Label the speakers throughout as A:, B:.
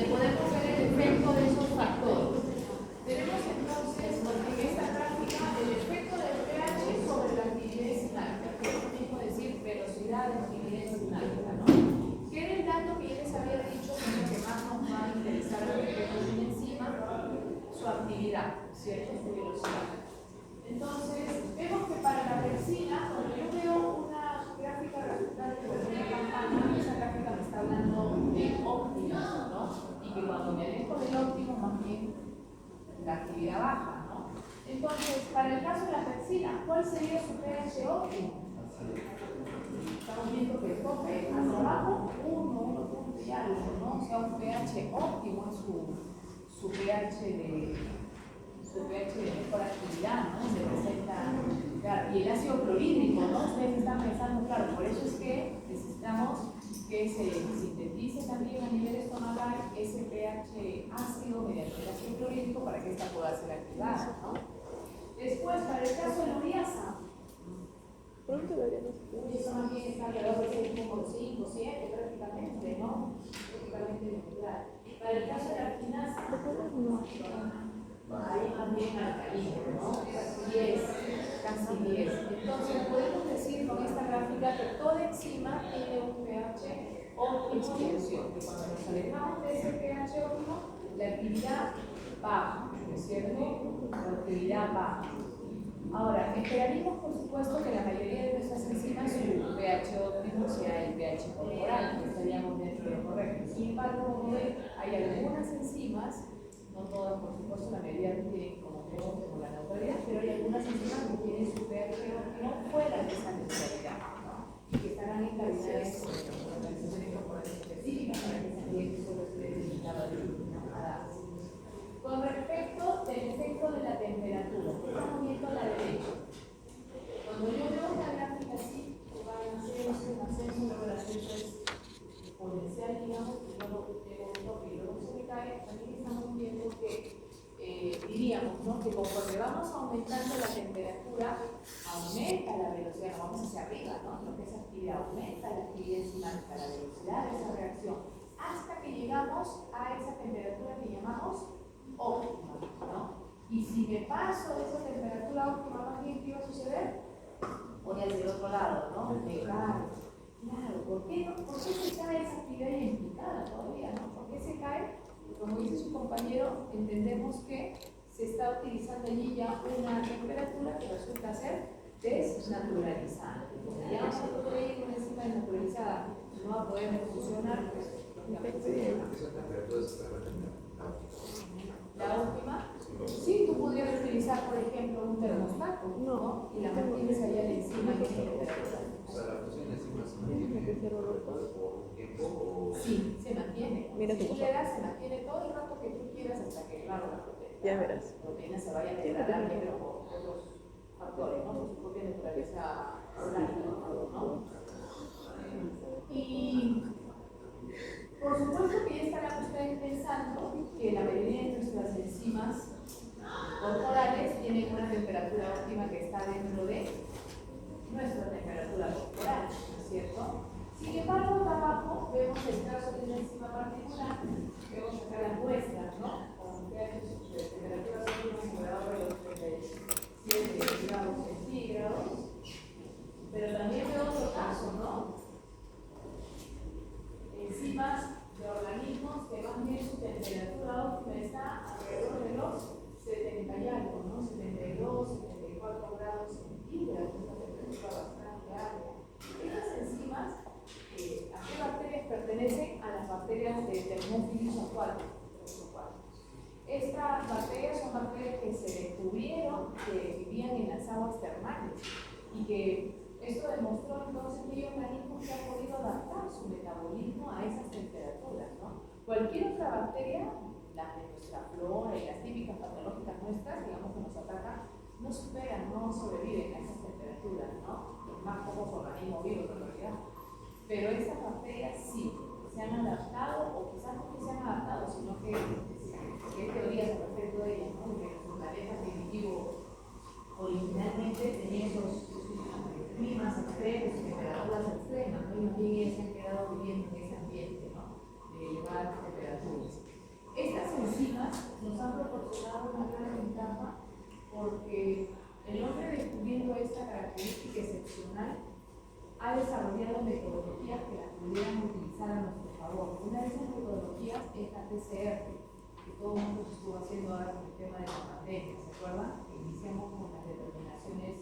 A: podemos ver el efecto de esos factores. Tenemos entonces en esta gráfica el efecto del pH sobre la actividad enzimática, que es lo mismo decir velocidad de actividad enzimática, ¿no? Que era el dato que yo les había dicho que es lo que más nos va a interesar al respecto de una enzima, su actividad, ¿cierto? Su velocidad. Entonces, vemos que para la pepsina, cuando yo veo una gráfica resultante de una campana, esa gráfica me está hablando de óptimo, ¿no? Y que cuando me alejo del óptimo, más bien la actividad baja, ¿no? Entonces, para el caso de la pepsina, ¿cuál sería su pH óptimo? Estamos viendo que el tope hacia abajo, 1 punto y algo, ¿no? O sea, un pH óptimo es su pH de mejor actividad, ¿no? Se presenta, claro, y el ácido clorhídrico, ¿no? Ustedes están pensando, claro, por eso es que necesitamos que se sintetice también a nivel estomacal ese pH ácido mediante el ácido clorhídrico para que esta pueda ser activada, ¿no? Después, para el caso de la ureasa, eso más bien está alrededor de 6,5, 7 prácticamente, ¿no? Prácticamente neutral. Para el caso de la quinasa, ahí más bien alcalino, ¿no? 10, casi 10. Entonces podemos decir con esta gráfica que toda enzima tiene un pH óptimo de explosión, que cuando nos alejamos de ese pH óptimo, la actividad baja, ¿no es cierto? La actividad baja. Ahora, esperaríamos por supuesto que la mayoría de nuestras enzimas su pH óptimo sea el pH corporal, que estaríamos dentro de lo correcto. Sin embargo, como ven, hay algunas enzimas, no todas por supuesto, la mayoría no tienen como pH óptimo la neutralidad, pero hay algunas enzimas que tienen su pH óptimo fuera de esa neutralidad, ¿no? Y que estarán encadenadas con organizaciones corporales específicas para que también solo esté delimitado a determinadas. Con respecto del efecto de la temperatura, estamos viendo a la derecha. Cuando yo veo una gráfica así, que va en ascenso, luego el ascenso es exponencial, digamos, y luego llega un toque y luego se cae, también estamos viendo que diríamos, ¿no? Que conforme vamos aumentando la temperatura, aumenta la velocidad, vamos hacia arriba, ¿no? Lo que es actividad, aumenta la actividad enzimática, la velocidad de esa reacción, hasta que llegamos a esa temperatura que llamamos óptima, ¿no? Y si me paso de esa temperatura óptima, más bien, ¿qué va a suceder? Voy hacia el otro lado, ¿no? Me cae. Claro, ¿por qué se cae esa actividad identificada todavía, ¿no? ¿Por qué se cae? Como dice su compañero, entendemos que se está utilizando allí ya una temperatura que resulta ser desnaturalizada. Ya nosotros creemos que una enzima desnaturalizada no va a poder funcionar, pues, la última, sí, tú podrías utilizar, por ejemplo, un termostato, ¿no? Y la mantienes allá encima de esa temperatura.
B: O sea, la función encima se mantiene por un tiempo.
A: Sí, se mantiene.
C: Mira
A: si tú le das, se mantiene todo el rato que tú quieras hasta que, claro,
C: ya verás.
A: la proteína se vaya a degradar, pero por otros factores, ¿no? Por su propia naturaleza orgánica, ¿no? Y por supuesto que ya estarán ustedes pensando que la mayoría de nuestras enzimas corporales tienen una temperatura óptima que está dentro de nuestra temperatura corporal, ¿no es cierto? Sin embargo, acá abajo vemos el caso de una enzima particular, vemos acá las muestras, ¿no? Con pH de temperaturas óptimas por de los 37 grados centígrados, pero también veo otro caso, ¿no? Enzimas de organismos que más bien su temperatura óptima está alrededor de los 70 y algo, ¿no? 72, 74 grados centígrados, una temperatura bastante alta. Estas enzimas, ¿a qué bacterias pertenecen? A las bacterias de Thermophilus acuáticos. Estas bacterias son bacterias que se descubrieron que vivían en las aguas termales y que esto demostró entonces que hay organismos que han podido adaptar su metabolismo a esas temperaturas, ¿no? Cualquier otra bacteria, las de nuestra flora y las típicas patológicas nuestras, digamos que nos atacan, no superan, no sobreviven a esas temperaturas, ¿no? Los más pocos organismos vivos en realidad. Pero estas bacterias sí, se han adaptado, o quizás no que se han adaptado, sino que hay teorías al respecto de ellas, ¿no? Que nuestro planeta primitivo originalmente tenía esos climas extremos, temperaturas extremas, ¿no? Y más bien ellas se han quedado viviendo en ese ambiente, ¿no? De elevadas temperaturas. porque el hombre, descubriendo esta característica excepcional, ha desarrollado metodologías que las pudieran utilizar a nuestro favor. Una de esas metodologías es la PCR, que todo el mundo se estuvo haciendo ahora con el tema de la pandemia, ¿se acuerdan? Que iniciamos con las determinaciones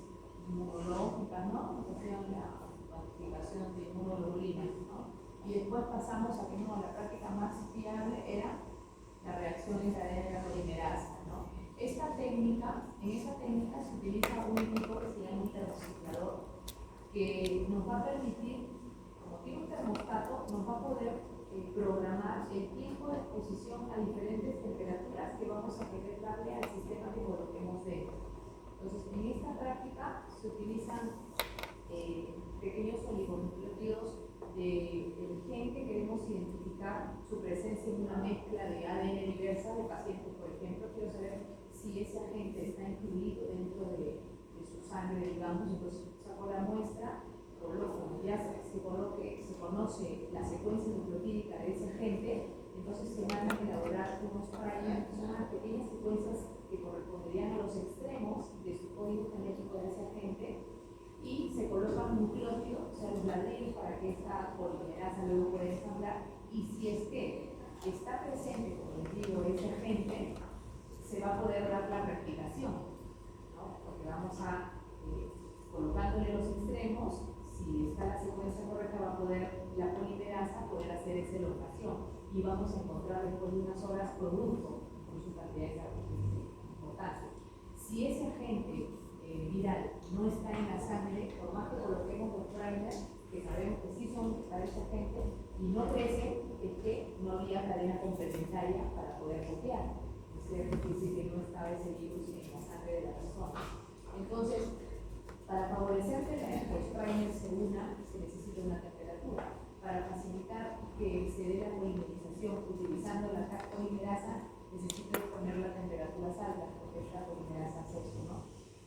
A: inmunológicas, ¿no? Nos hacían la cuantificación de inmunoglobulina, ¿no? Y después pasamos a que no, la práctica más fiable era la reacción en cadena de la polimerasa, ¿no? En esa técnica se utiliza un equipo que se llama un termociclador, que nos va a permitir, como tiene un termostato, nos va a poder programar el tiempo de exposición a diferentes temperaturas que vamos a querer darle al sistema que coloquemos dentro. Entonces, en esta práctica se utilizan pequeños oligonucleótidos del gen que queremos identificar su presencia en una mezcla de ADN diversa de pacientes. Por ejemplo, quiero saber si ese agente está incluido dentro de su sangre, digamos. Entonces saco la muestra, coloco, ya se conoce la secuencia nucleotídica de ese agente, entonces se van a elaborar unos primers, que son unas pequeñas secuencias que corresponderían a los extremos de su código genético de ese agente, y se colocan nucleótidos, o sea, los ladrillos, para que esta polimerasa luego pueda ensamblar. Y si es que está presente, como les digo, ese agente, se va a poder dar la replicación, ¿no? Porque vamos a, colocándole los extremos, si está la secuencia correcta, va a poder la polimerasa poder hacer esa elongación, y vamos a encontrar después de unas horas producto, incluso cantidades importantes. Si ese agente viral no está en la sangre, por más que coloquemos los primers, que sabemos que sí son para ese agente, y no crece, es que no había cadena complementaria para poder copiar. Es decir, que no estaba ese virus en la sangre de la persona. Entonces, para favorecer que los primers se unan, se necesita una temperatura. Para facilitar que se dé la polimerización utilizando la Taq polimerasa, necesito poner las temperaturas altas, porque es la polimerasa 6, ¿no?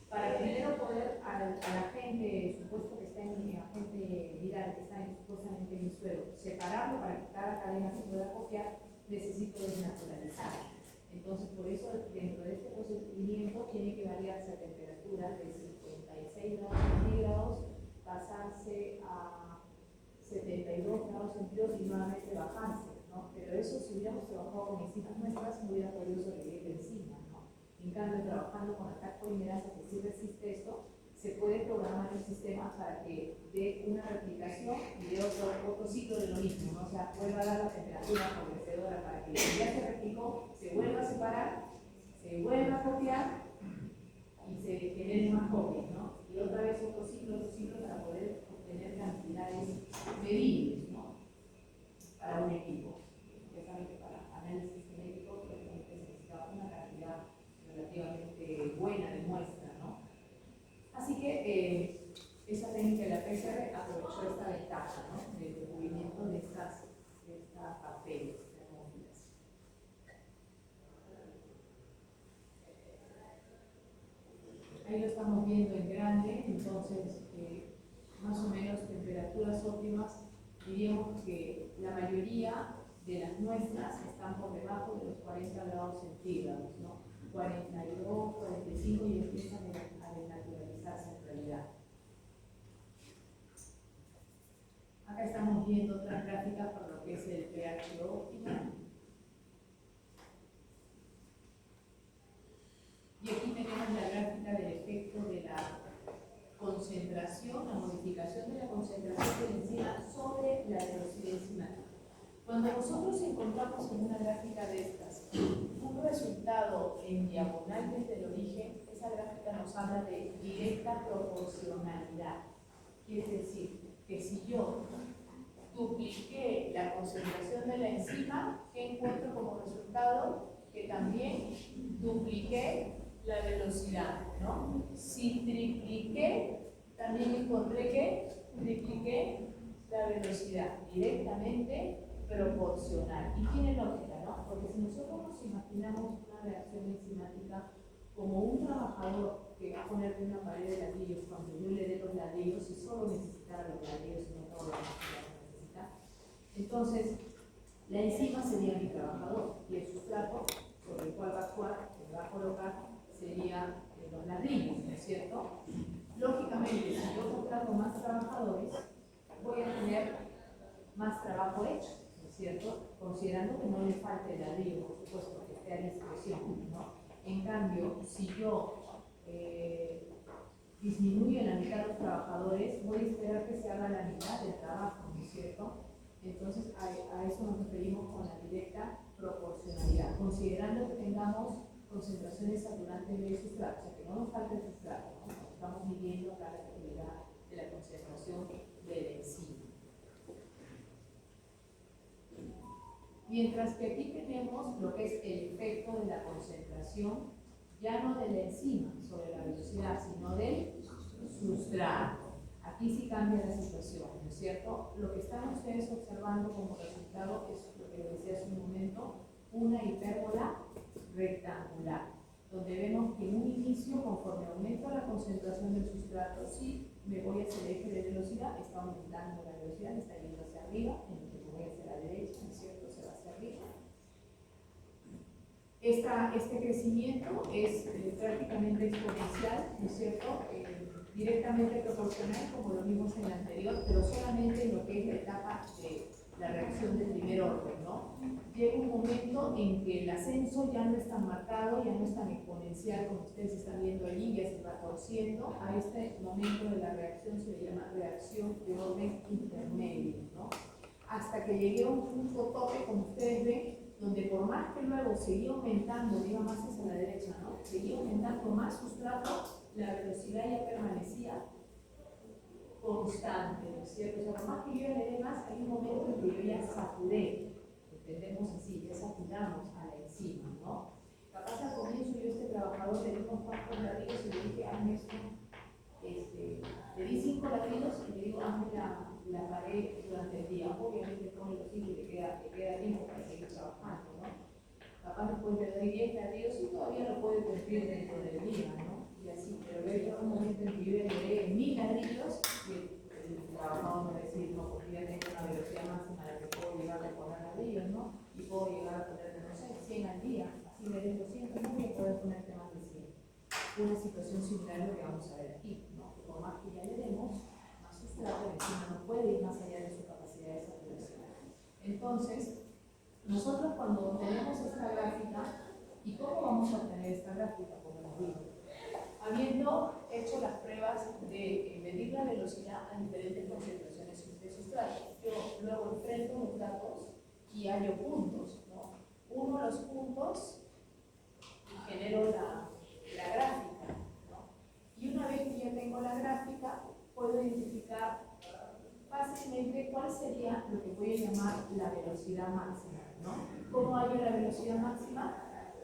A: Para primero poder al agente supuesto que está en mi agente viral, que está supuestamente en mi suelo, separarlo para que cada cadena se pueda copiar, necesito desnaturalizar. Entonces, por eso, dentro de este procedimiento tiene que variarse a temperaturas de 56 grados centígrados, pasarse a 72 grados centígrados y nuevamente bajarse, ¿no? Pero eso, si hubiéramos trabajado con enzimas nuestras, no hubiera podido sobrevivir la enzima, ¿no? En cambio, trabajando con la Taq polimerasa, que sí resiste esto, se puede programar el sistema para que dé una replicación y dé otro ciclo de lo mismo, ¿no? O sea, vuelva a dar la temperatura favorecedora para que ya se replicó, se vuelva a separar, se vuelva a copiar y se generen más copias, ¿no? Y otra vez otro ciclo para poder obtener cantidades medibles, ¿no? Para un equipo. Ya saben que para análisis genético se necesita una cantidad relativamente buena de muestra, ¿no? Así que esa técnica de la PCR aprovechó esta ventaja, ¿no? Del descubrimiento de estas bacterias termófilas. Ahí lo estamos viendo en grande, entonces más o menos temperaturas óptimas, diríamos que la mayoría de las muestras están por debajo de los 40 grados centígrados, ¿no? 42, 45 y empiezan a desnaturalizarse en realidad. Acá estamos viendo otras gráficas por lo que es el pH óptimo. Y aquí tenemos la gráfica del efecto de la concentración, la modificación de la concentración de la enzima sobre la velocidad enzimática. Cuando nosotros encontramos en una gráfica de estas un resultado en diagonal desde el origen, esa gráfica nos habla de directa proporcionalidad. Quiere decir que si yo dupliqué la concentración de la enzima, ¿qué encuentro como resultado? Que también dupliqué la velocidad, ¿no? Si tripliqué, también encontré que tripliqué la velocidad, directamente proporcional. Y tiene lógica, ¿no? Porque si nosotros nos imaginamos una reacción enzimática como un trabajador que va a poner una pared de ladrillos, cuando yo le dé los ladrillos, y solo necesitara los ladrillos y no todo lo que necesita, entonces la enzima sería mi trabajador y el sustrato sobre el cual va a actuar, que va a colocar, sería los ladrillos, ¿no es cierto? Lógicamente, si yo contrato más trabajadores, voy a tener más trabajo hecho, ¿no es cierto? Considerando que no le falte el ladrillo, por supuesto, que esté a discreción, ¿no? En cambio, si yo disminuyo en la mitad los trabajadores, voy a esperar que se haga la mitad del trabajo, ¿no es cierto? Entonces, a eso nos referimos con la directa proporcionalidad, considerando que tengamos concentraciones saturantes de sustrato, o sea, que no nos falte el sustrato, ¿no? Estamos midiendo acá la actividad de la concentración del enzima. Mientras que aquí tenemos lo que es el efecto de la concentración, ya no de la enzima sobre la velocidad, sino del sustrato. Aquí sí cambia la situación, ¿no es cierto? Lo que están ustedes observando como resultado es lo que les decía hace un momento, una hipérbola rectangular, donde vemos que en un inicio, conforme aumenta la concentración del sustrato, si me voy hacia el eje de velocidad, está aumentando la velocidad, está yendo hacia arriba, en el que me voy hacia la derecha, ¿no es cierto? Se va hacia arriba. Este crecimiento es prácticamente exponencial, ¿no es cierto? Directamente proporcional, como lo vimos en la anterior, pero solamente en lo que es la etapa de la reacción del primer orden, ¿no? Llega un momento en que el ascenso ya no es tan marcado, ya no es tan exponencial como ustedes están viendo allí, ya se va torciendo. A este momento de la reacción se le llama reacción de orden intermedio, ¿no? Hasta que llegué a un punto tope, como ustedes ven, donde por más que luego seguía aumentando, iba más hacia la derecha, ¿no? Seguía aumentando más sustrato, la velocidad ya permanecía constante, ¿no es cierto? O sea, por más que yo le dé más, hay un momento en que yo ya saturé, entendemos así, ya saturamos a la enzima, ¿no? Capaz al comienzo yo a este trabajador le di unos cuantos ladrillos y le dije, hazme esto, le di 5 ladrillos y le digo, hazme la pared durante el día. Obviamente pone los hijos y le queda tiempo para seguir trabajando, ¿no? Capaz después le doy 10 ladrillos y todavía lo puede cumplir dentro del día, ¿no? Y así, pero luego un momento en que yo le dé 1000 ladrillos y el trabajador me va a decir, no, porque ya tengo una velocidad máxima a la que puedo llegar a poner ladrillos, ¿no? Y puedo llegar a poner, no sé, 100 al día. Así me den 200, no voy a poder ponerte más de 100. Una situación similar a lo que vamos a ver aquí, ¿no? Por más que ya le demos más sustrato, encima no puede ir más allá de su capacidad de saturación. Entonces, nosotros cuando tenemos esta gráfica, ¿y cómo vamos a obtener esta gráfica? Como les digo, habiendo hecho las pruebas de medir la velocidad a diferentes concentraciones de sustrato, yo luego enfrento los datos y hallo puntos, ¿no? Uno de los puntos y genero la gráfica, ¿no? Y una vez que ya tengo la gráfica, puedo identificar fácilmente cuál sería lo que voy a llamar la velocidad máxima, ¿no? ¿Cómo hallo la velocidad máxima?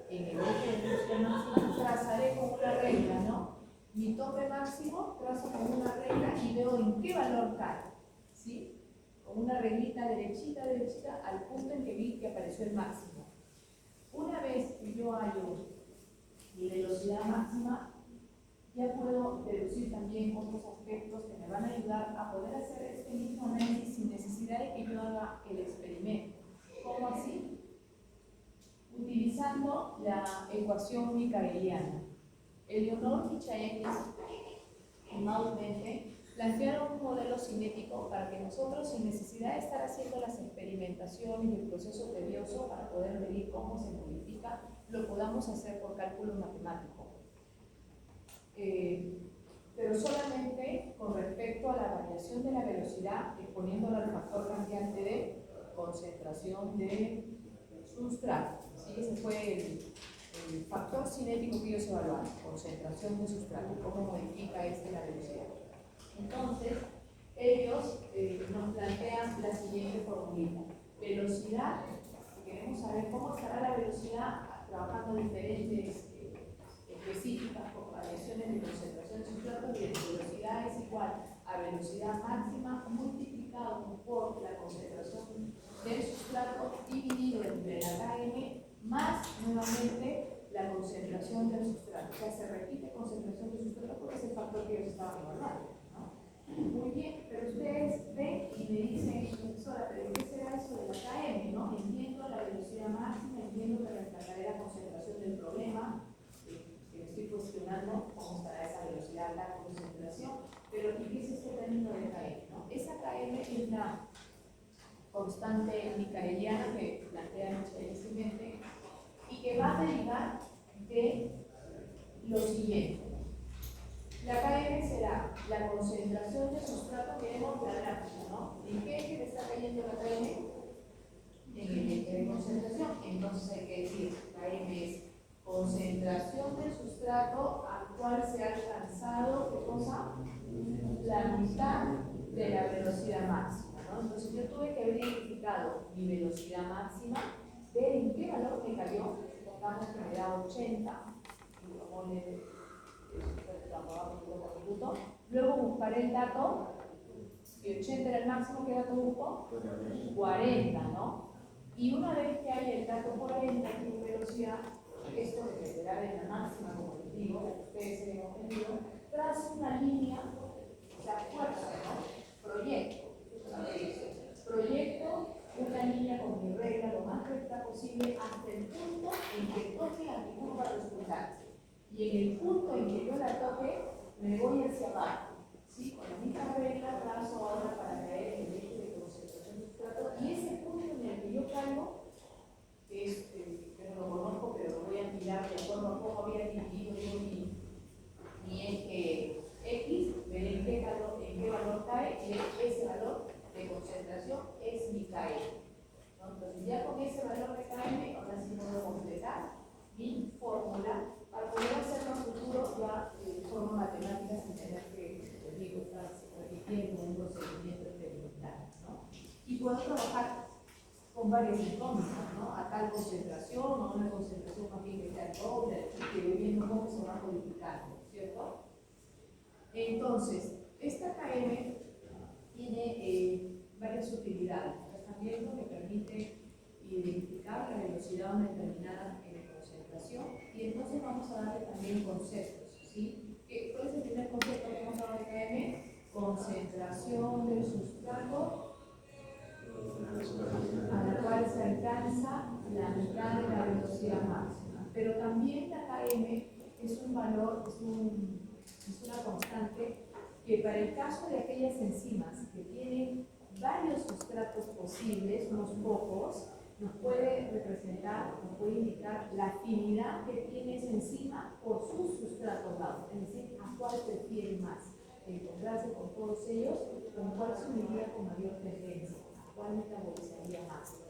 A: En el eje de velocidad máxima trazaré con una regla, ¿no? Mi tope máximo trazo con una regla y veo en qué valor cae, ¿sí? Con una reglita derechita, derechita, al punto en que vi que apareció el máximo. Una vez que yo hallo mi velocidad máxima, ya puedo deducir también otros aspectos que me van a ayudar a poder hacer este mismo análisis sin necesidad de que yo haga el experimento. ¿Cómo así? Utilizando la ecuación micaeliana. Eleonor y Chaenis y Maud-Mende plantearon un modelo cinético para que nosotros, sin necesidad de estar haciendo las experimentaciones y el proceso tedioso para poder medir cómo se modifica, lo podamos hacer por cálculo matemático. Pero solamente con respecto a la variación de la velocidad, exponiéndola al factor cambiante de concentración de sustrato. ¿Sí? Ese fue el factor cinético que ellos evaluaron, concentración de sustrato, cómo modifica la velocidad. Entonces, ellos nos plantean la siguiente formulita. Velocidad, si queremos saber cómo estará la velocidad trabajando diferentes específicas con variaciones de concentración de sustrato, y velocidad es igual a velocidad máxima multiplicado por la concentración del sustrato dividido entre la KM más nuevamente la concentración del sustrato. O sea, se repite concentración del sustrato porque es el factor que ellos estaban evaluando, ¿no? Muy bien, pero ustedes ven y me dicen, profesora, ¿pero qué será eso de la KM? ¿No? Entiendo la velocidad máxima, entiendo que reemplazaré la concentración del problema, que estoy cuestionando, una constante micaeliana que plantea Michel y que va a derivar de lo siguiente. La KM será la concentración de sustrato que vemos la gráfica, ¿no? ¿En qué eje está cayendo la KM? En el eje de concentración. Entonces hay que decir, KM es concentración del sustrato al cual se ha alcanzado, ¿qué cosa? La mitad de la velocidad máxima, ¿no? Entonces yo tuve que haber identificado mi velocidad máxima, ver en qué valor me cayó, pongamos que me da 80, y lo pone luego buscaré el dato, si 80 era el máximo, ¿qué dato busco? 40, ¿no? Y una vez que haya el dato 40 en velocidad, esto dependerá de la máxima, como les digo, que ustedes se han entendido, trazo una línea, la fuerza, ¿no? Proyecto una línea con mi regla lo más recta posible hasta el punto en que toque a mi curva resultante. Y en el punto en que yo la toque, me voy hacia abajo. ¿Sí? Con la misma regla trazo ahora para caer en el eje de concentración de sustrato. Y ese punto en el que yo caigo, que es, que no lo conozco, pero lo voy a mirar de acuerdo a cómo había dividido yo mi eje X, veré en qué valor cae, y ese valor de concentración es mi KM. ¿No? Entonces, ya con ese valor de KM, ahora sí puedo completar mi fórmula para poder hacerlo en futuro ya de forma matemática sin tener que, les digo, estar repitiendo un procedimiento experimental, ¿no? Y puedo trabajar con varias incógnitas, ¿no? A tal concentración, a una concentración más bien que sea doble, que voy viendo cómo se va modificando, ¿cierto? Entonces, esta KM tiene varias utilidades. También me permite identificar la velocidad a una determinada concentración, y entonces vamos a darle también conceptos, ¿sí? ¿Cuál es el primer concepto que hemos dado de KM? Concentración del sustrato a la cual se alcanza la mitad de la velocidad máxima. Pero también la KM es un valor, es una constante que para el caso de aquellas enzimas que tienen varios sustratos posibles, unos pocos, nos puede representar, nos puede indicar la afinidad que tiene esa enzima por sus sustratos dados, es decir, a cuál prefiere más, encontrarse con todos ellos, con cuál se uniría con mayor tendencia, a cuál metabolizaría más,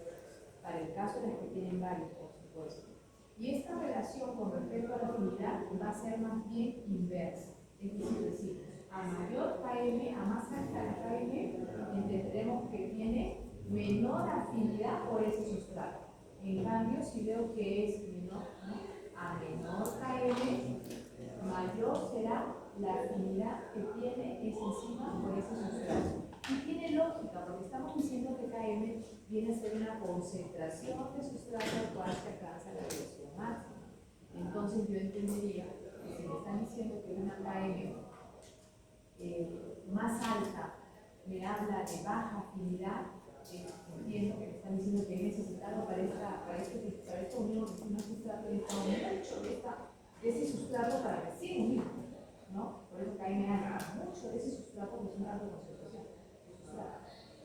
A: para el caso de los que tienen varios, por supuesto. Y esta relación con respecto a la afinidad va a ser más bien inversa, es decir, a mayor KM, a más alta la KM, entenderemos que tiene menor afinidad por ese sustrato. En cambio, si veo que es menor, ¿no? A menor KM, mayor será la afinidad que tiene esa enzima por ese sustrato. Y tiene lógica, porque estamos diciendo que KM viene a ser una concentración de sustrato al cual se alcanza la velocidad máxima. Entonces yo entendería que si me están diciendo que una KM más alta me habla de baja afinidad, entiendo que me están diciendo que he necesitado para esta unión un sustrato de esta unión, de ese sustrato para recién unir, ¿no? Por eso KM habla mucho de ese sustrato que es un rango de concentración,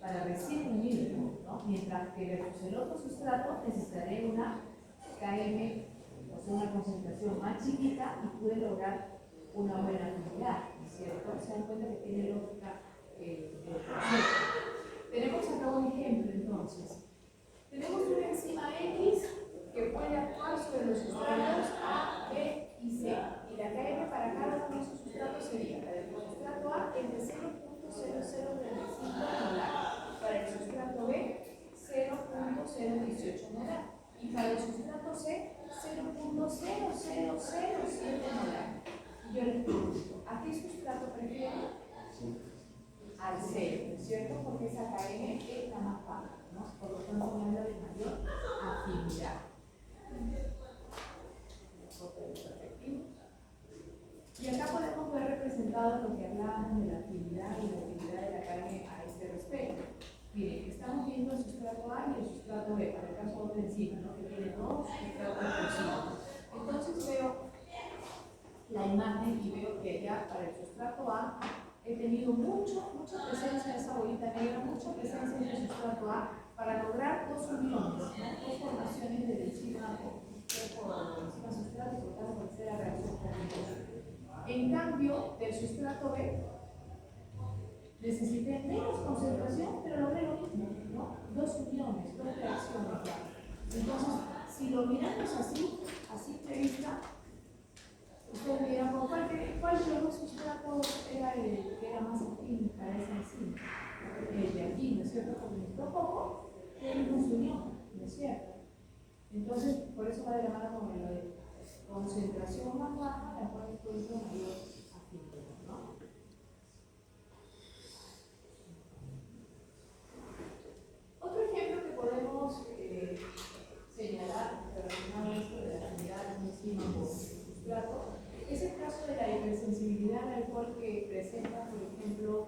A: para recién unir, ¿no? Mientras que versus el otro sustrato necesitaré una KM, o sea, una concentración más chiquita, y pude lograr una buena afinidad, ¿cierto? Se dan cuenta que tiene lógica el concepto. Tenemos acá un ejemplo, entonces. Tenemos una enzima X que puede actuar sobre los sustratos A, B y C. Y la KM para cada uno de esos sustratos sería, para el sustrato A es de 0.0035 molar, para el sustrato B 0.018 molar, y para el sustrato C 0.0007 molar. Yo les pregunto, ¿a qué sustrato prefiero? Al cero, ¿no es cierto? Porque esa KM es la más baja, ¿no? Por lo tanto, me habla de mayor afinidad. Y acá podemos ver representado lo que hablábamos de la afinidad y la afinidad de la KM a este respecto. Miren, estamos viendo el sustrato A y el sustrato B, para el caso de otra enzima, ¿no? Que tiene dos sustratos posibles. Entonces veo la imagen y veo que ya para el sustrato A he tenido mucha presencia de esa bolita negra, mucha presencia en el sustrato A para lograr dos uniones, ¿no? Dos formaciones de enzima sustrato y por tanto tercera reacción con el. En cambio, del sustrato B necesité menos concentración, pero logré lo mismo, ¿no? Dos uniones, dos reacciones. Entonces, si lo miramos así de vista, ustedes dirán, ¿cuál de los dos sustratos era el que era más afín para esa enzima? El de aquí, ¿no es cierto? Porque nuestro poco tenemos unión, ¿no es cierto? Entonces, por eso va de la mano con lo de concentración más baja, la cual produce mayor afinidad, ¿no? Otro ejemplo que podemos señalar relacionado a esto de la afinidad de una enzima con sustrato es el caso de la hipersensibilidad al alcohol que presentan, por ejemplo,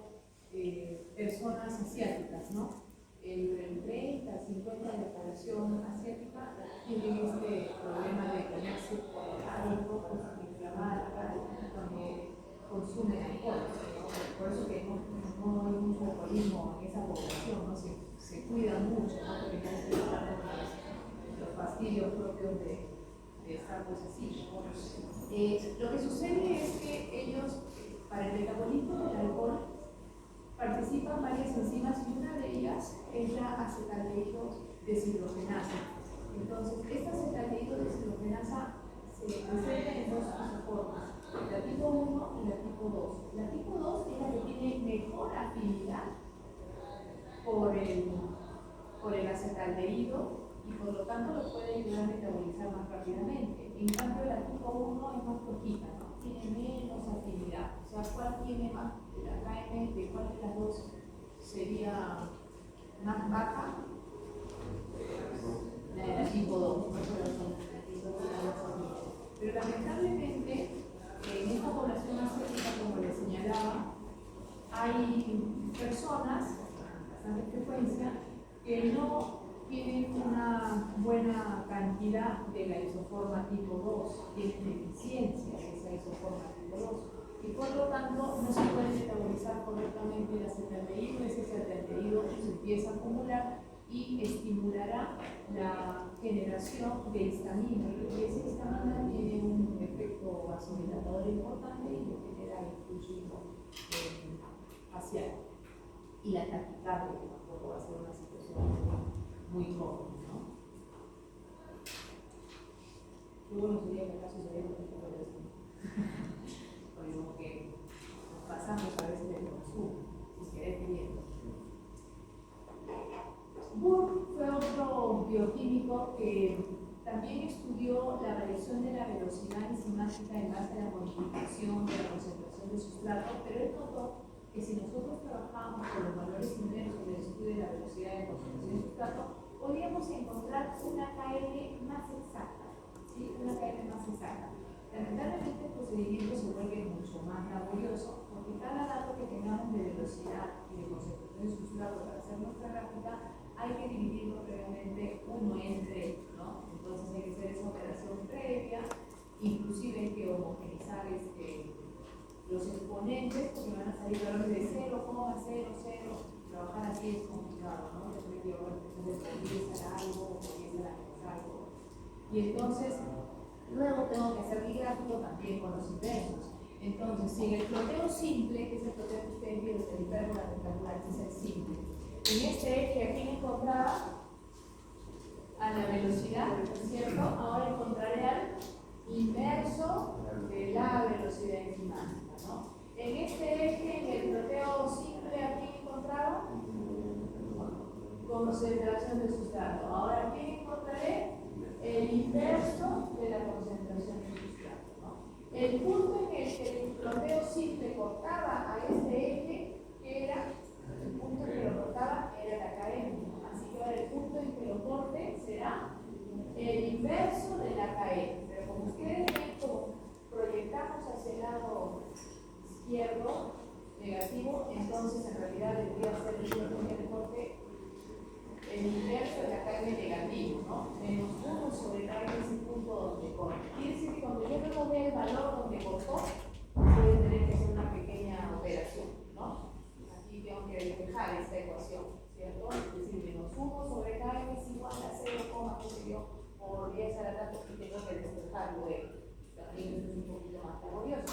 A: personas asiáticas, ¿no? El 30 al 50 de la población asiática tienen este problema de ponerse colorado, inflamada, cuando consumen alcohol, ¿no? Por eso que no hay mucho alcoholismo en esa población, ¿no? Se cuidan mucho, ¿no? Porque no se están los fastidios propios de estar pues así. Lo que sucede es que ellos, para el metabolismo del alcohol, participan varias enzimas y una de ellas es la acetaldehído deshidrogenasa. Entonces, esta acetaldehído deshidrogenasa se presenta en dos formas, la tipo 1 y la tipo 2. La tipo 2 es la que tiene mejor afinidad por el acetaldehído y por lo tanto lo puede ayudar a metabolizar más rápidamente. En cambio, la tipo 1 es más flojita, ¿no? Tiene menos afinidad. O sea, ¿cuál tiene más? La KM, ¿de cuál de las dos sería más baja? La de la tipo 2. Pero lamentablemente, en esta población asiática, como les señalaba, hay personas, bastante frecuencia, que no tienen una buena cantidad de la isoforma tipo 2, tienen deficiencia de esa isoforma tipo 2 y por lo tanto no se puede metabolizar correctamente el acetaldehído. Ese acetaldehído se empieza a acumular y estimulará la generación de histamina, y esa histamina tiene un efecto vasodilatador importante y le genera el flujo facial y la taquicardia, que tampoco va a ser una situación muy cómoda, ¿no? Qué bueno sería que acá sucediera un poco de eso. Porque como que nos pasamos a veces del consumo, sin querer queriendo. Burke fue otro bioquímico que también estudió la variación de la velocidad enzimática en base a la modificación de la concentración de sustrato, pero él notó que si nosotros trabajamos con los valores inversos del estudio de la velocidad de concentración de sustrato, podríamos encontrar una KM más exacta, ¿sí? Una KM más exacta. Lamentablemente el procedimiento se vuelve mucho más laborioso porque cada dato que tengamos de velocidad y de concentración de sustrato para hacer nuestra gráfica hay que dividirlo previamente uno entre, ¿no? Entonces hay que hacer esa operación previa, inclusive hay que homogenizar los exponentes porque van a salir valores de 0,00. Trabajar así es complicado, ¿no? Después que empieza algo, empieza algo. Y entonces, luego tengo que hacer mi gráfico también con los inversos. Entonces, si en el ploteo simple, que es el ploteo que ustedes vieron, el hipérbola rectangular, que es el simple, en este eje aquí encontraba a la velocidad, ¿cierto? Ahora encontraré al inverso de la velocidad enzimática, ¿no? En este eje, en el ploteo simple, aquí encontraba concentración de sustrato. Ahora aquí encontraré el inverso de la concentración de sustrato, ¿no? El punto en el que el ploteo simple cortaba a este eje, que era el punto en que lo cortaba, era la KM. Así que ahora el punto en que lo corte será el inverso de la KM. Pero como ustedes ven, como proyectamos hacia el lado izquierdo negativo, entonces en realidad debería ser el punto en que corte el inverso de la KM negativo, ¿no? Menos 1 sobre KM es el punto donde corta. Quiere decir que cuando yo no vea el valor donde cortó, voy a tener que hacer una pequeña operación, ¿no? simplificar esta ecuación, ¿cierto? Es decir, menos 1 sobre K es igual a 0, qué sé yo, por 10 a la tanto y tengo que despejarlo de. También esto es un poquito más laborioso.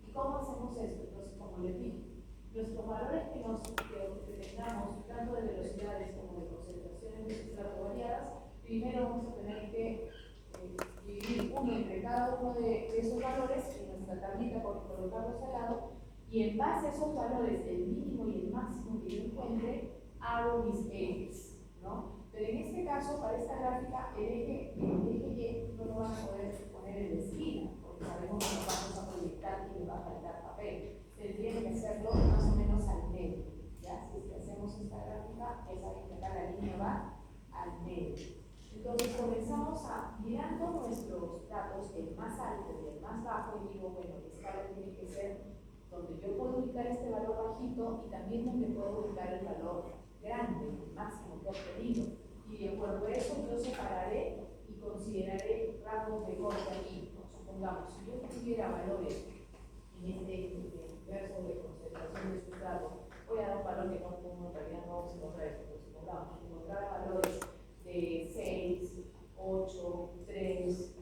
A: ¿Y cómo hacemos esto? Entonces, como les dije, nuestros valores que tengamos, tanto de velocidades como de concentraciones de sustrato variadas, primero vamos a tener que dividir uno entre cada uno de esos valores en nuestra tablita por colocarlos al lado, y en base a esos valores, el mínimo y el máximo que yo encuentre, hago mis ejes, ¿no? Pero en este caso, para esta gráfica, el eje Y no lo van a poder poner en la esquina, porque sabemos que nos vamos a proyectar y le va a faltar papel. Tendrían que hacerlo más o menos al medio, ¿ya? Si es que hacemos esta gráfica, ya saben que acá la línea va al medio. Entonces comenzamos mirando nuestros datos, el más alto y el más bajo, y digo, bueno, mi escala tiene que ser donde yo puedo ubicar este valor bajito y también donde puedo ubicar el valor grande, el máximo que he obtenido. Y de acuerdo a eso yo separaré y consideraré rangos de corte aquí. Supongamos, si yo tuviera valores en este verso de concentración de sustrato, voy a dar un valor que no, en realidad no vamos a encontrar esto, pero supongamos, encontrar valores de 6, 8, 3,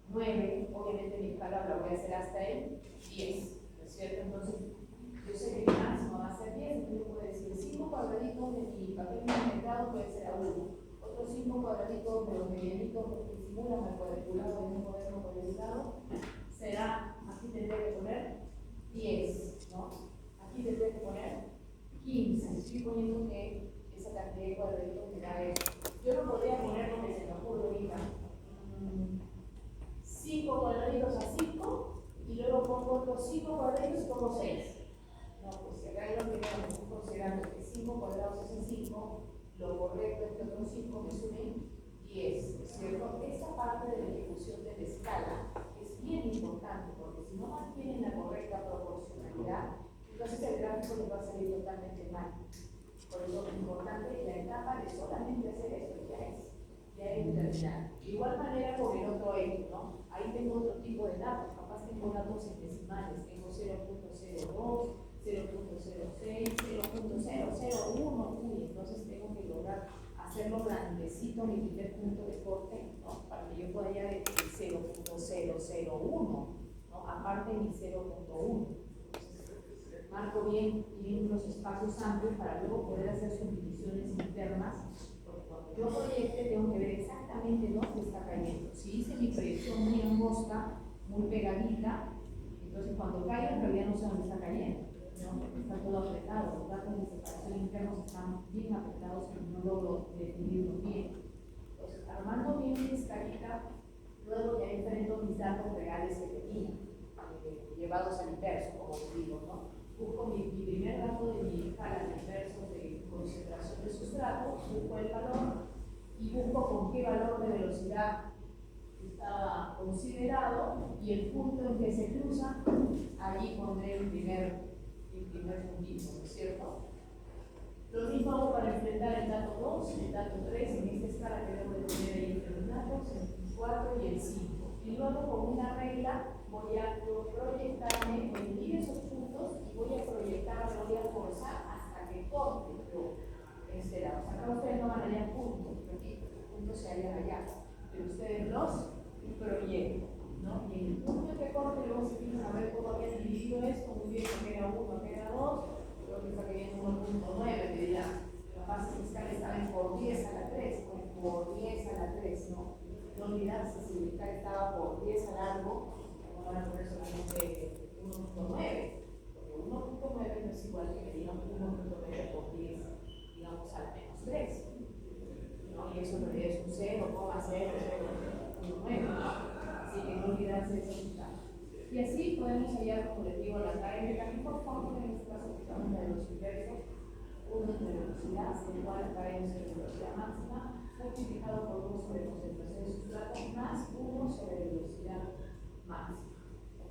A: 9, obviamente mi escala la voy a hacer hasta el 10, ¿no es cierto? Entonces, yo sé que mi máximo va a ser 10, entonces yo puedo decir 5 cuadraditos de mi papel milimetrado puede ser a 1, otros 5 cuadraditos de los medianitos que simulan el cuadriculado de un cuaderno cuadriculado, será, aquí tendré que poner 10, ¿no? Aquí tendré que poner 15, estoy poniendo que esa cantidad de cuadraditos me da eso. Yo no podría poner lo que se me ocurre ahorita. 5 cuadraditos a 5 y luego pongo otros 5 cuadraditos y pongo 6. No, pues si acá lo que estoy considerando que 5 cuadrados es 5, lo correcto es que otros 5 me sumen 10, ¿cierto? Esa parte de la ejecución de la escala es bien importante porque si no mantienen la correcta proporcionalidad, entonces el gráfico les va a salir totalmente mal. Por eso es importante la etapa de solamente hacer esto, ya es determinada. De igual manera con el otro eje, ¿no? Ahí tengo otro tipo de datos, capaz tengo datos en decimales, tengo 0.02, 0.06, 0.001, y entonces tengo que lograr hacerlo grandecito mi primer punto de corte, ¿no? Para que yo pueda hallar el 0.001, ¿no? Aparte mi 0.1. Marco bien los espacios amplios para luego poder hacer subdivisiones internas, porque cuando yo proyecte tengo que ver exactamente dónde está cayendo. Si hice mi proyección muy angosta, muy pegadita, entonces cuando caiga en realidad no sé dónde está cayendo, ¿no? Porque está todo apretado, los datos de separación internos están bien apretados y no logro definirlos bien. Entonces, armando bien mi escalita, luego ya enfrento mis datos reales que tenía, llevados al inverso, como digo, ¿no? Busco mi primer dato de mi escala de inversos de concentración de sustrato, busco el valor y busco con qué valor de velocidad estaba considerado y el punto en que se cruzan, allí pondré el primer puntito, ¿no es cierto? Lo mismo hago para enfrentar el dato 2, el dato 3, en esta escala que debo de tener ahí entre los datos, el 4 y el 5. Y luego con una regla voy a proyectarme, medir esos puntos y voy a proyectarme, voy a forzar hasta que corte yo este lado. O sea, acá ustedes no van a hallar puntos, repito, los puntos se hallan allá, pero ustedes los proyectan, ¿no? Y en el punto que corte luego se fijan a ver cómo habían dividido esto, muy bien, acá era 1, acá era 2, creo que está cayendo 1.9, me dirán. La base fiscal estaba en por 10 a la 3, o por 10 a la 3, ¿no? No olvidarse si el fiscal estaba por 10 al largo, no van a poner solamente 1.9, porque 1.9 no es igual que digamos 1.9 por 10, digamos a la menos 3, ¿no? Y eso en realidad es un 0,009, así que no olvidarse de ese fiscal. Y así podemos hallar, como les digo, la KM, también por fórmula, en este caso aplicamos la de los inversos, 1 de velocidad, el cual KM es la velocidad máxima, multiplicado por 1 sobre concentración de sustrato, más 1 sobre velocidad máxima.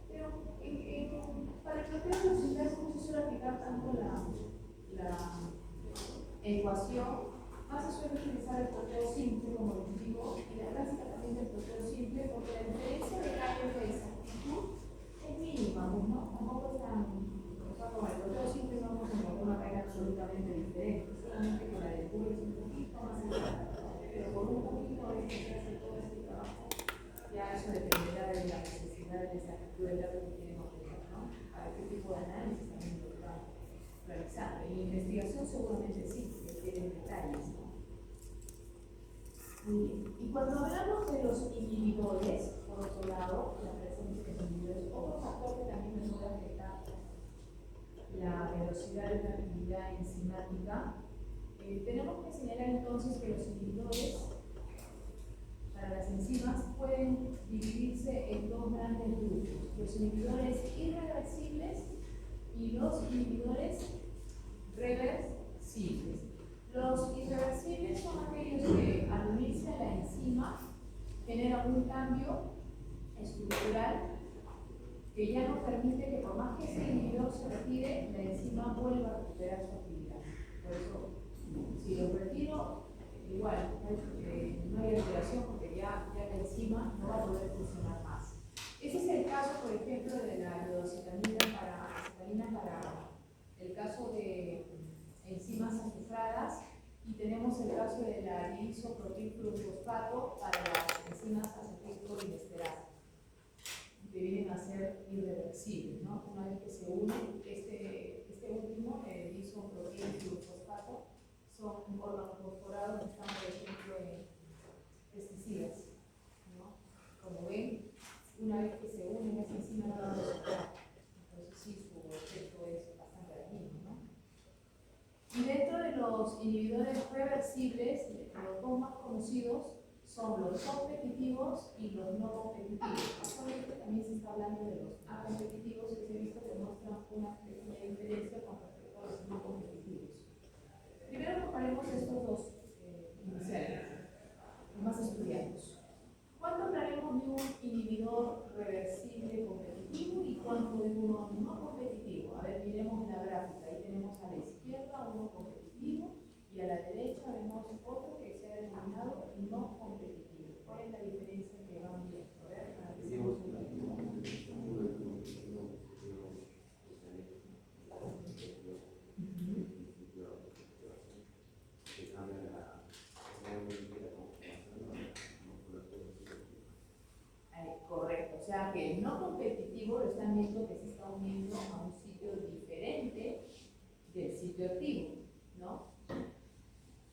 A: Pero para el bloqueo de los inversos no se suele aplicar tanto la ecuación, más se suele utilizar el bloqueo simple, como les digo, y la clásica también del bloqueo simple, porque la diferencia de cambio de exactitud es mínima, ¿no? Tampoco es tan. O sea, como el bloqueo simple no nos encontró una regla absolutamente es la que queremos tener, ¿no? A ver qué tipo de análisis también lo está realizando. En la investigación seguramente sí, que tienen detalles, ¿no? Muy bien. Y cuando hablamos de los inhibidores, por otro lado, la presencia de inhibidores, otro factor que también nos puede afectar la velocidad de una actividad enzimática, tenemos que señalar entonces que los inhibidores para las enzimas pueden dividirse en dos grandes grupos: los inhibidores irreversibles y los inhibidores reversibles. Los irreversibles son aquellos que al unirse a la enzima generan un cambio estructural que ya no permite que, por más que ese inhibidor se retire, la enzima vuelva a recuperar su actividad. Por eso, si lo retiro, igual no hay alteración porque ya la enzima no va a poder funcionar más. Ese es el caso, por ejemplo, de la iodocetamina para el caso de enzimas azufradas, y tenemos el caso de la diisoprotilfosfato para las enzimas acetilcolinesterasa, que vienen a ser irreversibles, ¿no? Una vez que se unen, este último, el diisoprotilfosfato, son organofosforados que están, por ejemplo, en pesticidas, ¿no? Como ven, una vez que se unen, esa enzima no va a resultar. Entonces sí, su efecto es bastante dañino, ¿no? Y dentro de los inhibidores reversibles, los dos más conocidos son los competitivos y los no competitivos. Actualmente también se está hablando de los acompetitivos, que se ha visto que muestran una pequeña diferencia con respecto a los no competitivos. Primero comparemos estos dos iniciales, los más estudiados. ¿Cuánto hablaremos de un inhibidor reversible competitivo y cuánto de uno no competitivo? A ver, miremos la gráfica. Ahí tenemos a la izquierda uno competitivo y a la derecha vemos otro que se ha denominado no competitivo. ¿Cuál es la diferencia que van viendo? A ver, analicemos un poquito. Correcto, o sea que el no competitivo lo están viendo que se está uniendo a un sitio diferente del sitio activo, ¿no?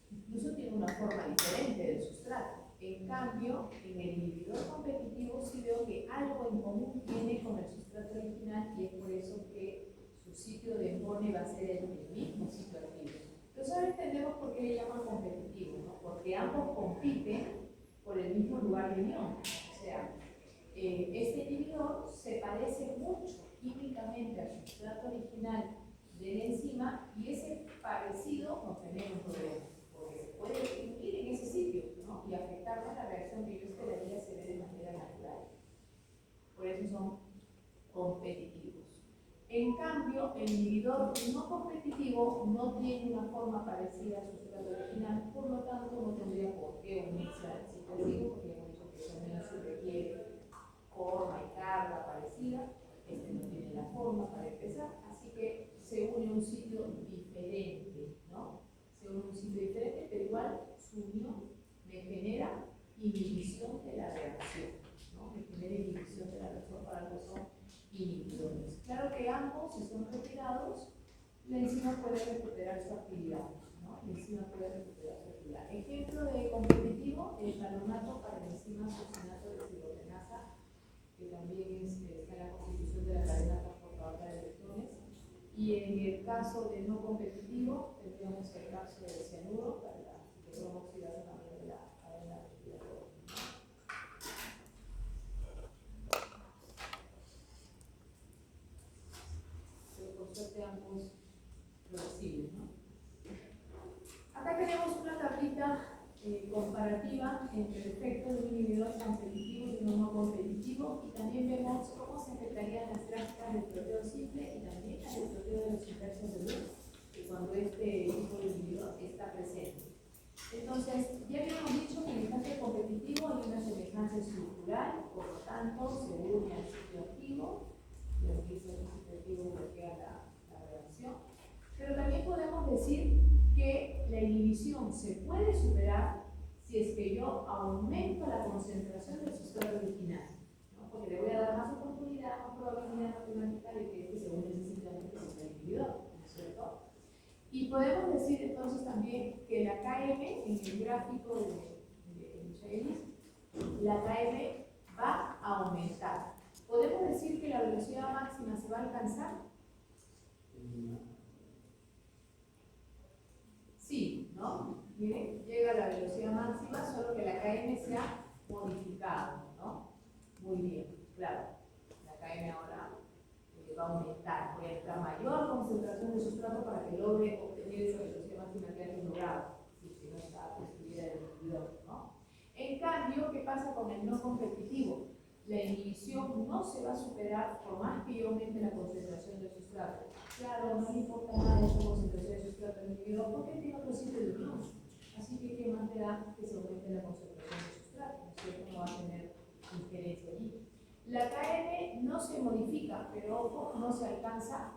A: Incluso tiene una forma diferente del sustrato. En cambio, en el inhibidor competitivo sí veo que algo en común tiene con el sustrato original, y es por eso que su sitio de embone va a ser el mismo sitio activo. Entonces ahora entendemos por qué le llaman competitivo, ¿no? Porque ambos compiten por el mismo lugar de unión. O sea, este inhibidor se parece mucho químicamente al sustrato original de la enzima, y ese parecido nos genera un problema, porque se puede unir en ese sitio, ¿no? Y afectar a la reacción que yo esperaría se dé de manera natural. Por eso son competitivos. En cambio, el inhibidor no competitivo no tiene una forma parecida al sustrato original, por lo tanto no tendría por qué unirse al sitio activo, porque hemos dicho que también se requiere forma y carga parecida. Este no tiene la forma para empezar, así que se une a un sitio diferente, ¿no? Se une a un sitio diferente, pero igual su unión me genera inhibición de la reacción, ¿no? Me genera inhibición de la reacción, para algo son inhibidores. Claro que ambos, si son retirados, la enzima puede recuperar su actividad, ¿no? La enzima puede recuperar su actividad. Ejemplo de competitivo, el talonato para la enzima succinato de cilogenasa, que también está en la constitución de la cadena transportadora de electrones. Y en el caso de no competitivo, tendríamos el caso del cianuro para la oxidasa también de la cadena respiratoria. Pero por suerte ambos reversibles, ¿no? Acá tenemos una tablita comparativa entre el efecto de un inhibidor competitivo y uno no competitivo, y también vemos cómo se afectarían las gráficas del proteo simple y también al proteo de los inversos de luz, cuando este tipo de inhibidor está presente. Entonces, ya habíamos dicho que en el caso competitivo hay una semejanza estructural, por lo tanto se une al sitio activo, y al sitio activo bloquea la reacción. Pero también podemos decir que la inhibición se puede superar si es que yo aumento la concentración del sustrato original, ¿no? ¿no? Porque le voy a dar más oportunidad, más probabilidad matemática de que este se une necesariamente con el inhibidor, ¿no es cierto? Y podemos decir entonces también que la Km, en el gráfico de Michaelis, la Km va a aumentar. ¿Podemos decir que la velocidad máxima se va a alcanzar? Sí, ¿no? Miren, llega a la velocidad máxima, solo que la Km se ha modificado, ¿no? Muy bien, claro. La Km ahora va a aumentar, puede entrar mayor concentración de sustrato para que logre obtener esa velocidad máxima que antes lograba, si no está, pues estuviera el inhibidor, ¿no? En cambio, ¿qué pasa con el no competitivo? La inhibición no se va a superar por más que yo aumente la concentración de sustrato. Claro, no le importa nada esa concentración de sustrato en el inhibidor porque tiene otro sitio de unión. Así que, ¿qué más te da que se aumente la concentración de sustrato? ¿No es cierto? No va a tener injerencia allí. La Km no se modifica, pero ojo, no se alcanza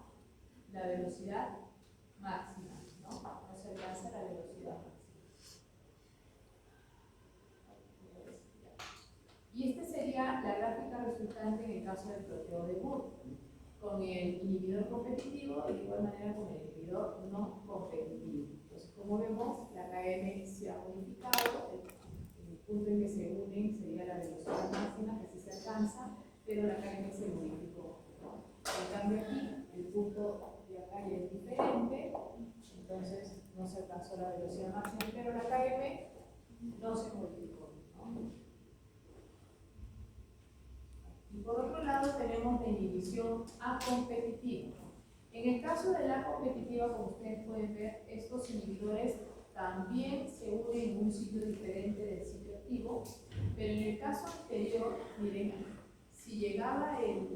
A: la velocidad máxima, ¿no? No se alcanza la velocidad máxima. Y esta sería la gráfica resultante en el caso del proteo de Moore, con el inhibidor competitivo y de igual manera con el inhibidor no competitivo. Entonces, como vemos, la Km se ha modificado, el punto en que se unen sería la velocidad máxima que sí se alcanza, pero la Km se modificó, ¿no? En cambio aquí, el punto de acá ya es diferente, entonces no se alcanzó la velocidad máxima, pero la Km no se modificó, ¿no? Y por otro lado tenemos la inhibición acompetitiva. En el caso de la competitiva, como ustedes pueden ver, estos inhibidores también se unen en un sitio diferente del sitio activo, pero en el caso anterior, miren, si llegaba el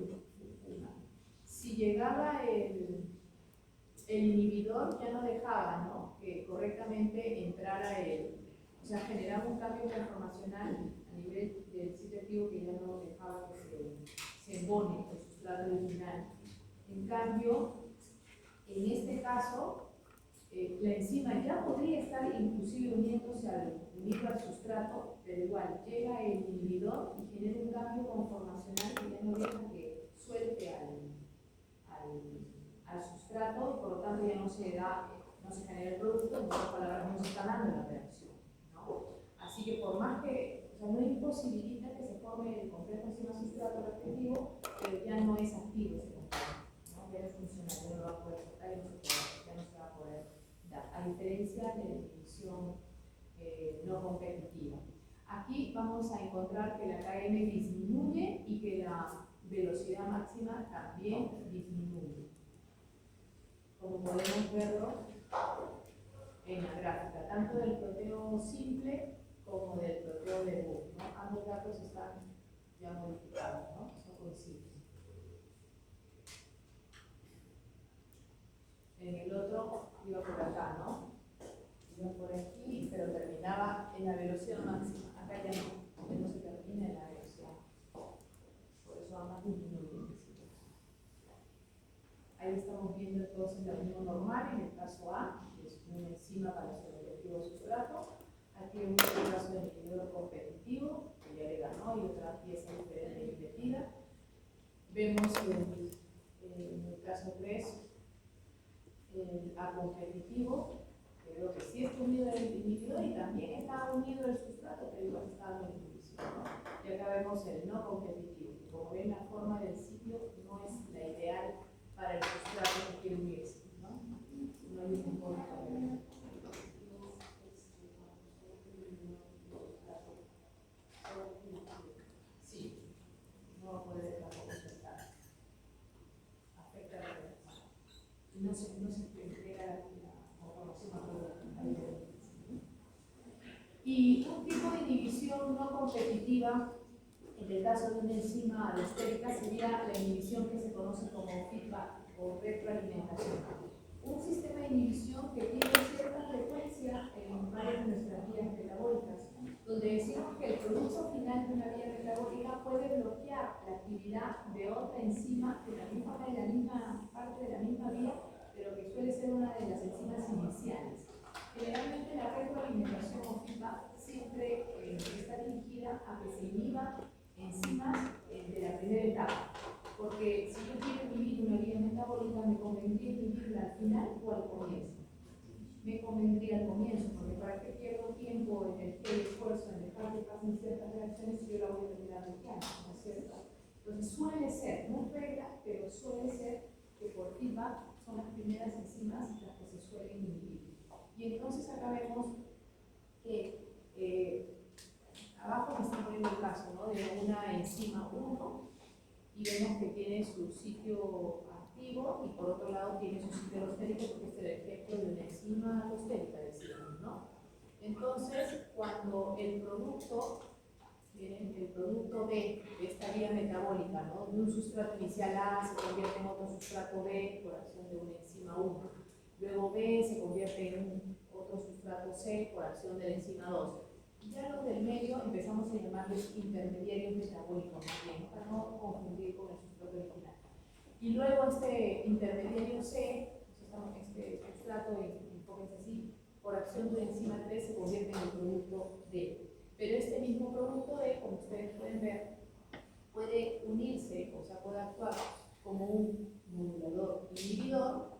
A: inhibidor ya no dejaba, ¿no?, que correctamente entrara o sea, generaba un cambio transformacional a nivel del sitio activo que ya no dejaba que se embone el sustrato original. En cambio, en este caso, la enzima ya podría estar inclusive uniéndose unido al sustrato, pero igual llega el inhibidor y genera un cambio conformacional que ya no deja que suelte al sustrato y por lo tanto ya no se genera el producto, en otras palabras no se está dando la reacción, ¿no? Así que por más que, o sea, no imposibilita que se forme el complejo enzima sustrato reactivo, pero ya no es activo ese complejo, ¿no? Ya no funciona, ya no lo va a poder soltar y ya no se va a poder dar, a diferencia de la inhibición no competitiva. Aquí vamos a encontrar que la Km disminuye y que la velocidad máxima también disminuye, como podemos verlo en la gráfica, tanto del proteo simple como del proteo de Moore, ¿no? Ambos datos están ya modificados, ¿no? Son coincidentes. En el otro iba por acá, ¿no? Iba por aquí, pero terminaba en la velocidad máxima. Acá ya no se termina en la velocidad. Por eso ambas disminuyen. Ahí estamos viendo entonces la unión normal en el caso A, que es una enzima para su reactivo sustrato. Aquí vemos el caso del inhibidor competitivo, que ya le ganó, y otra pieza diferente repetida. Vemos en el caso 3 el acompetitivo, que veo que sí está unido el inhibidor y también está unido el sustrato, pero igual está dando inhibición, ¿no? Y acá vemos el no competitivo, que como ven la forma del sitio no es la ideal para el sustrato que quiere unirse, ¿no? No hay un punto. Sí, no va a poder tampoco soltar. Afecta la reacción. No se entrega la información a todo el mundo. Y un tipo de inhibición no competitiva, en el caso de una enzima alostérica, sería la inhibición que se conoce como feedback o retroalimentación. Un sistema de inhibición que tiene cierta frecuencia en varias de nuestras vías metabólicas, donde decimos que el producto final de una vía metabólica puede bloquear la actividad de otra enzima de la misma parte de la misma vía, pero que suele ser una de las enzimas iniciales. Generalmente la retroalimentación o feedback siempre está dirigida a que se inhiban enzimas de la lo comienzo? Me convendría al comienzo, porque para qué pierdo tiempo, energía y esfuerzo en dejar que pasen ciertas reacciones si yo la voy a terminar bloqueando, ¿no es cierto? Entonces suele ser, no es regla, pero suele ser que por feedback son las primeras enzimas las que se suelen inhibir. Y entonces acá vemos que abajo me están poniendo el caso, ¿no?, de una enzima 1 y vemos que tiene su sitio activo y por otro lado tiene su sitio alostérico, porque este es el ejemplo de una enzima alostérica, decíamos, ¿no? Entonces, cuando el producto, miren, el producto B de esta vía metabólica, ¿no?, de un sustrato inicial A se convierte en otro sustrato B por acción de una enzima 1, luego B se convierte en otro sustrato C por acción de la enzima 2. Ya los del medio empezamos a llamarles intermediarios metabólicos también, para no confundir con el sustrato original. Y luego este intermediario C, este sustrato, enfóquense así, por acción de enzima 3 se convierte en el producto D. Pero este mismo producto D, como ustedes pueden ver, puede unirse, o sea, puede actuar como un modulador inhibidor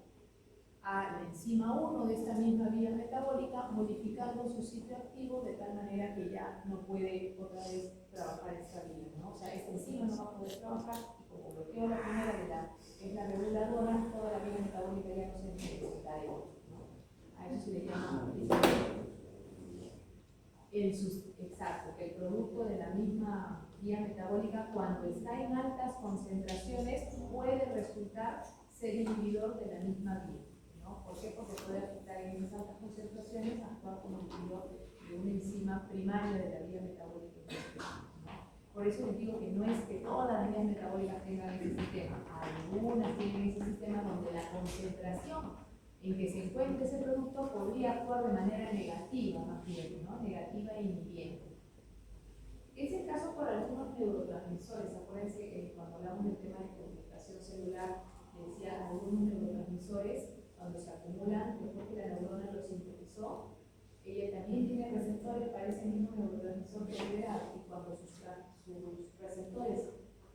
A: a la enzima 1 de esta misma vía metabólica, modificando su sitio activo de tal manera que ya no puede otra vez trabajar esta vía, ¿no? O sea, esta enzima no va a poder trabajar y como bloqueo la primera que es la reguladora, toda la vía metabólica ya no se necesita de ella, ¿no? A eso se le llama exacto, que el producto de la misma vía metabólica, cuando está en altas concentraciones, puede resultar ser inhibidor de la misma vía, ¿no? ¿Por qué? Porque puede afectar en esas altas concentraciones, actuar como inhibidor de una enzima primaria de la vía metabólica, ¿no? Por eso les digo que no es que todas las vías metabólicas tengan ese sistema, algunas tienen ese sistema donde la concentración en que se encuentre ese producto podría actuar de manera negativa, más bien, ¿no? Negativa e inhibiente. Es el caso por algunos neurotransmisores. Acuérdense que cuando hablamos del tema de comunicación celular, decía algunos neurotransmisores, cuando se acumulan, después que la neurona lo sintetizó, ella también tiene receptores para ese mismo neurotransmisor que libera, y cuando sus receptores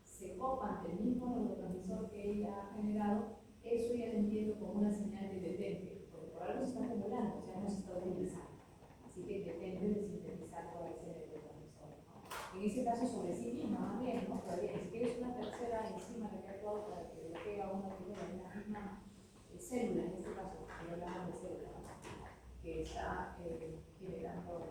A: se copan del mismo neurotransmisor que ella ha generado, eso ya lo entiendo como una señal de detente, porque por algo se está acumulando, o sea, no se está utilizando. Así que depende de sintetizar todo ese neurotransmisor, ¿no? En ese caso sobre sí misma, más bien, ¿no? Pero bien, si quieres una tercera enzima que ha actuado para que bloquee a una primera en la misma célula, en este caso, que hablamos de célula, ¿no?, que está generando